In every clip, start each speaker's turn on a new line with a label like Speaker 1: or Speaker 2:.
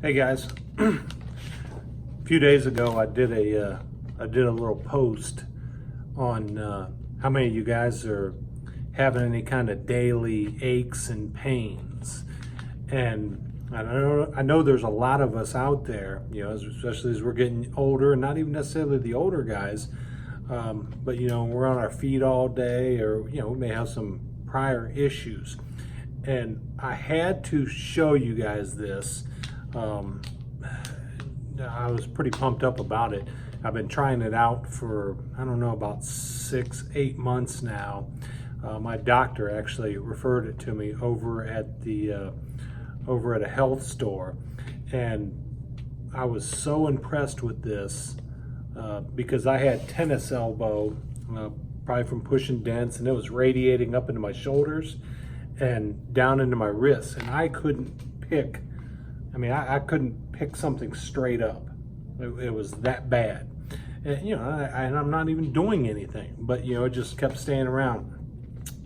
Speaker 1: Hey guys, a few days ago I did a little post on how many of you guys are having any kind of daily aches and pains, and I know there's a lot of us out there, especially as we're getting older, and not even necessarily the older guys, but we're on our feet all day, or we may have some prior issues, and I had to show you guys this. I was pretty pumped up about it. I've been trying it out for, I don't know, about 6-8 months now. My doctor actually referred it to me over at a health store, and I was so impressed with this because I had tennis elbow, probably from pushing dents, and it was radiating up into my shoulders and down into my wrists, and I couldn't pick. I couldn't pick something straight up. It was that bad. And, I'm not even doing anything, but, it just kept staying around.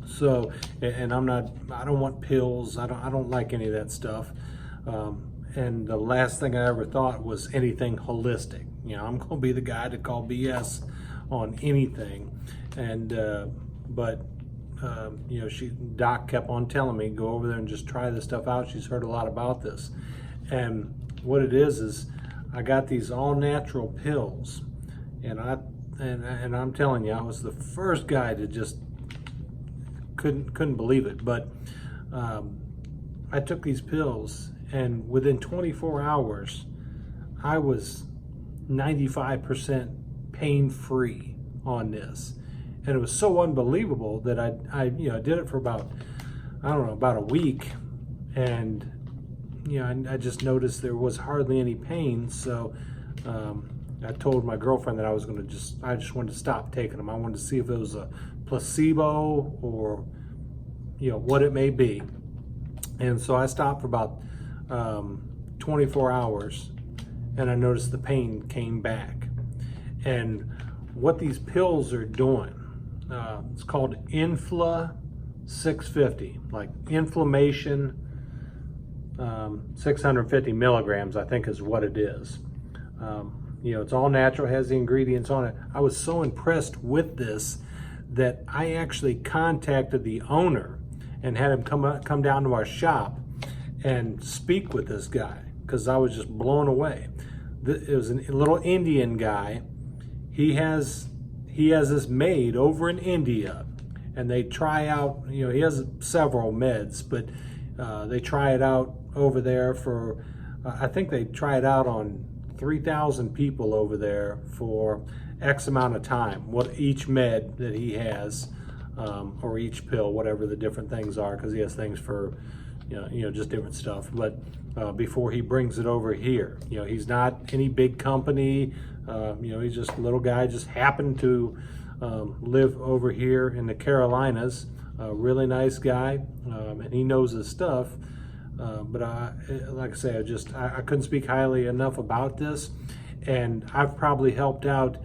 Speaker 1: So, and I don't want pills. I don't like any of that stuff. And the last thing I ever thought was anything holistic. I'm going to be the guy to call BS on anything. And, Doc kept on telling me, go over there and just try this stuff out. She's heard a lot about this. And what it is I got these all natural pills, and I'm telling you, I was the first guy to just couldn't believe it. But I took these pills, and within 24 hours, I was 95% pain-free on this, and it was so unbelievable that I did it for about a week, and I just noticed there was hardly any pain. So I told my girlfriend that I just wanted to stop taking them. I wanted to see if it was a placebo or, what it may be. And so I stopped for about 24 hours, and I noticed the pain came back. And what these pills are doing, it's called Infla-650, like inflammation, 650 milligrams, I think is what it is. It's all natural, has the ingredients on it. I was so impressed with this that I actually contacted the owner and had him come down to our shop and speak with this guy, because I was just blown away. It was a little Indian guy. He has this made over in India, and they try out, he has several meds, but they try it out over there for, I think they try it out on 3,000 people over there for X amount of time, what each med that he has, or each pill, whatever the different things are, because he has things for, just different stuff. But before he brings it over here, he's not any big company, he's just a little guy, just happened to live over here in the Carolinas. A really nice guy, and he knows his stuff. But like I say, I couldn't speak highly enough about this, and I've probably helped out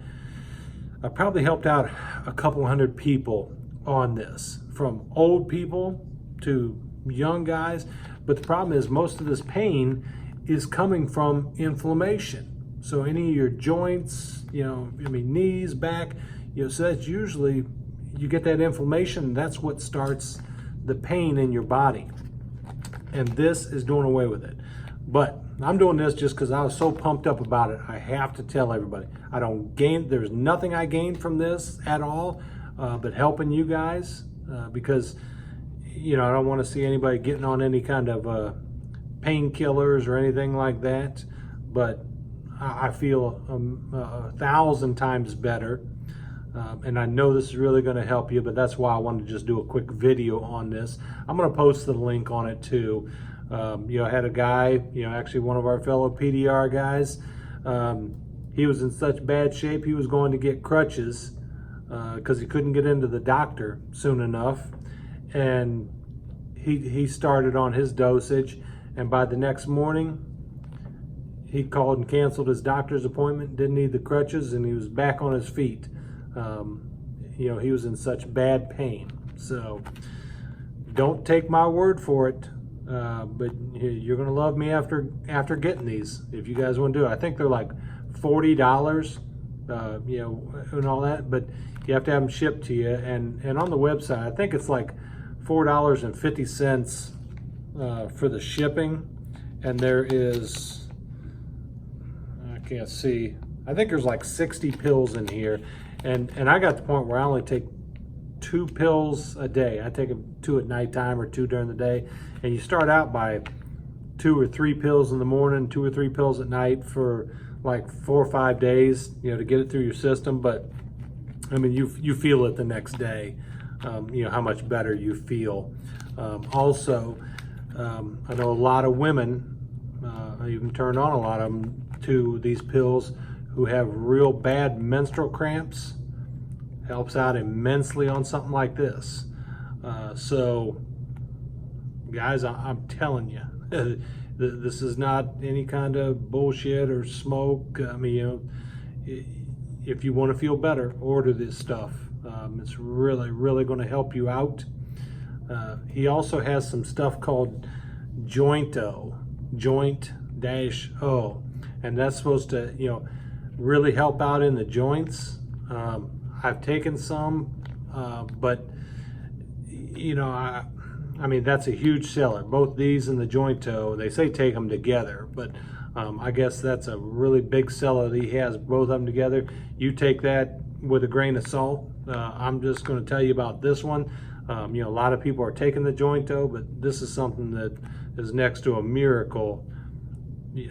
Speaker 1: a couple hundred people on this, from old people to young guys. But the problem is, most of this pain is coming from inflammation. So any of your joints, knees, back, so that's usually, you get that inflammation, that's what starts the pain in your body. And this is doing away with it. But I'm doing this just because I was so pumped up about it. I have to tell everybody, there's nothing I gained from this at all, but helping you guys, because, I don't want to see anybody getting on any kind of painkillers or anything like that. But I feel 1,000 times better. And I know this is really going to help you, but that's why I wanted to just do a quick video on this. I'm going to post the link on it too. I had a guy, actually one of our fellow PDR guys, he was in such bad shape, he was going to get crutches because he couldn't get into the doctor soon enough. And he started on his dosage, and by the next morning, he called and canceled his doctor's appointment, didn't need the crutches, and he was back on his feet. He was in such bad pain. So don't take my word for it. but you're gonna love me after getting these if you guys want to do it. I think they're like $40, you know, and all that, but you have to have them shipped to you. And on the website, I think it's like $4.50 for the shipping. And there is, I can't see, I think there's like 60 pills in here. And I got to the point where I only take 2 pills a day. I take 2 at nighttime or 2 during the day. And you start out by 2 or 3 pills in the morning, 2 or 3 pills at night for like 4 or 5 days, you know, to get it through your system. But I mean, you feel it the next day, you know, how much better you feel. Also, I know a lot of women, I even turned on a lot of them to these pills who have real bad menstrual cramps. Helps out immensely on something like this. So guys, I'm telling you, this is not any kind of bullshit or smoke. I mean, you know, if you want to feel better, order this stuff. It's really going to help you out. He also has some stuff called Joint-O, Joint-O, and that's supposed to, you know, really help out in the joints. I've taken some, but you know, I mean, that's a huge seller. Both these and the Joint-O, they say take them together, but I guess that's a really big seller that he has both of them together. You take that with a grain of salt. I'm just going to tell you about this one. You know, a lot of people are taking the Joint-O, but this is something that is next to a miracle.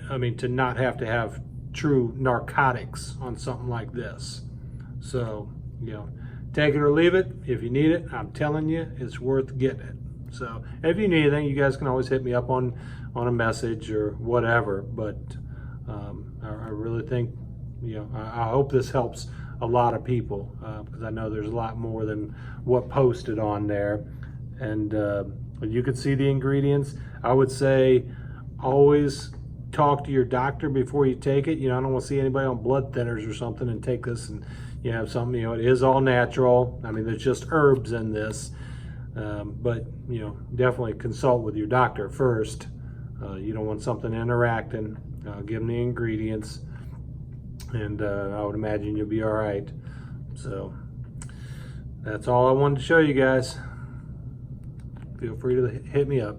Speaker 1: I mean, to not have to have true narcotics on something like this. So, you know, take it or leave it. If you need it, I'm telling you, it's worth getting it. So if you need anything, you guys can always hit me up on a message or whatever. But I really think, you know, I hope this helps a lot of people, because I know there's a lot more than what posted on there. And you can see the ingredients. I would say always talk to your doctor before you take it. You know, I don't want to see anybody on blood thinners or something and take this and you have something. You know, it is all natural. I mean, there's just herbs in this. But, you know, definitely consult with your doctor first. You don't want something interacting. Give them the ingredients, and I would imagine you'll be all right. So that's all I wanted to show you guys. Feel free to hit me up.